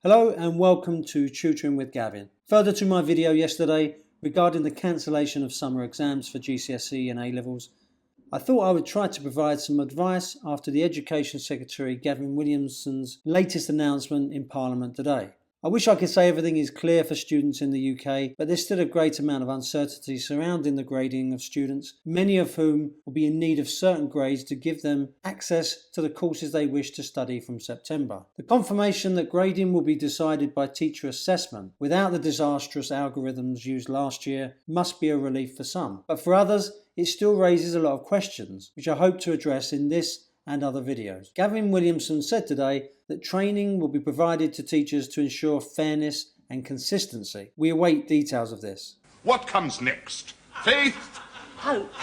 Hello and welcome to Tutoring with Gavin. Further to my video yesterday regarding the cancellation of summer exams for GCSE and A levels, I thought I would try to provide some advice after the Education Secretary Gavin Williamson's latest announcement in Parliament today. I wish I could say everything is clear for students in the UK, but there's still a great amount of uncertainty surrounding the grading of students, many of whom will be in need of certain grades to give them access to the courses they wish to study from September. The confirmation that grading will be decided by teacher assessment without the disastrous algorithms used last year must be a relief for some, but for others it still raises a lot of questions, which I hope to address in this and other videos. Gavin Williamson said today that training will be provided to teachers to ensure fairness and consistency. We await details of this. What comes next? Faith? Hope.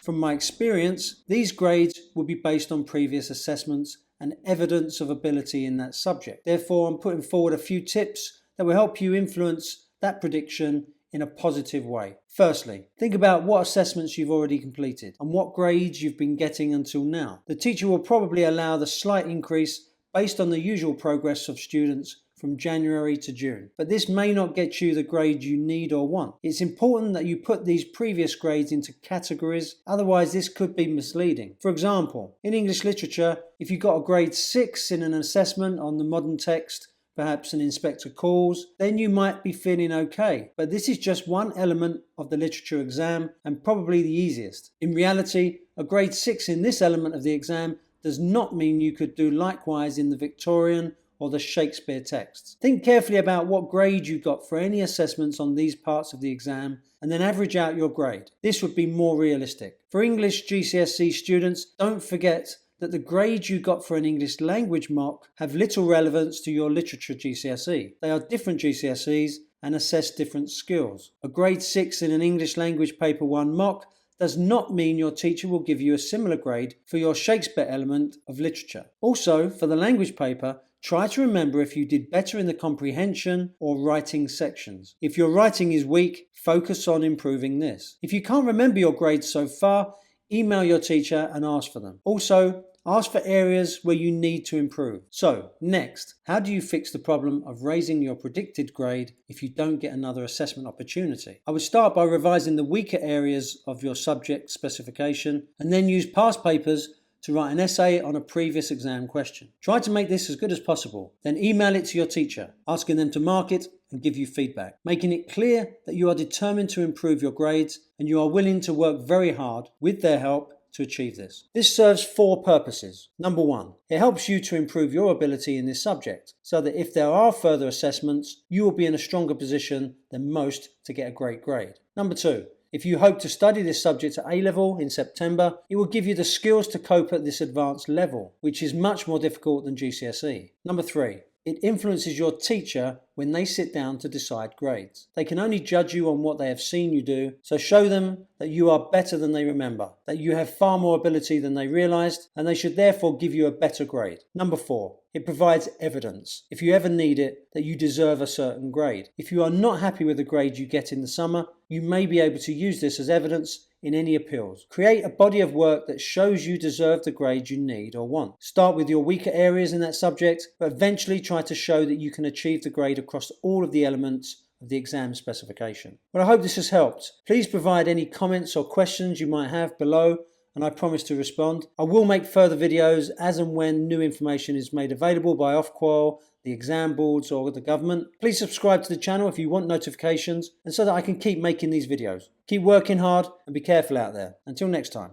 From my experience, these grades will be based on previous assessments and evidence of ability in that subject. Therefore, I'm putting forward a few tips that will help you influence that prediction in a positive way. Firstly, think about what assessments you've already completed and what grades you've been getting until now. The teacher will probably allow the slight increase based on the usual progress of students from January to June, but this may not get you the grade you need or want. It's important that you put these previous grades into categories, otherwise this could be misleading. For example, in English literature, if you got a grade 6 in an assessment on the modern text, perhaps an inspector calls, then you might be feeling okay. But this is just one element of the literature exam and probably the easiest. In reality, a grade 6 in this element of the exam does not mean you could do likewise in the Victorian or the Shakespeare texts. Think carefully about what grade you got for any assessments on these parts of the exam and then average out your grade. This would be more realistic. For English GCSE students, don't forget that the grades you got for an English language mock have little relevance to your literature GCSE. They are different GCSEs and assess different skills. A grade 6 in an English language paper 1 mock does not mean your teacher will give you a similar grade for your Shakespeare element of literature. Also, for the language paper, try to remember if you did better in the comprehension or writing sections. If your writing is weak, focus on improving this. If you can't remember your grades so far, email your teacher and ask for them. Also, ask for areas where you need to improve. So, next, how do you fix the problem of raising your predicted grade if you don't get another assessment opportunity? I would start by revising the weaker areas of your subject specification and then use past papers to write an essay on a previous exam question. Try to make this as good as possible. Then email it to your teacher, asking them to mark it and give you feedback, making it clear that you are determined to improve your grades and you are willing to work very hard with their help to achieve this. This serves 4 purposes. Number 1, it helps you to improve your ability in this subject so that if there are further assessments, you will be in a stronger position than most to get a great grade. Number 2, if you hope to study this subject at A level in September, it will give you the skills to cope at this advanced level, which is much more difficult than GCSE. Number 3, it influences your teacher when they sit down to decide grades. They can only judge you on what they have seen you do, so show them that you are better than they remember, that you have far more ability than they realised, and they should therefore give you a better grade. Number 4, it provides evidence, if you ever need it, that you deserve a certain grade. If you are not happy with the grade you get in the summer, you may be able to use this as evidence in any appeals. Create a body of work that shows you deserve the grade you need or want. Start with your weaker areas in that subject, but eventually try to show that you can achieve the grade across all of the elements of the exam specification. Well, I hope this has helped. Please provide any comments or questions you might have below, and I promise to respond. I will make further videos as and when new information is made available by Ofqual, the exam boards or the government. Please subscribe to the channel if you want notifications and so that I can keep making these videos. Keep working hard and be careful out there. Until next time.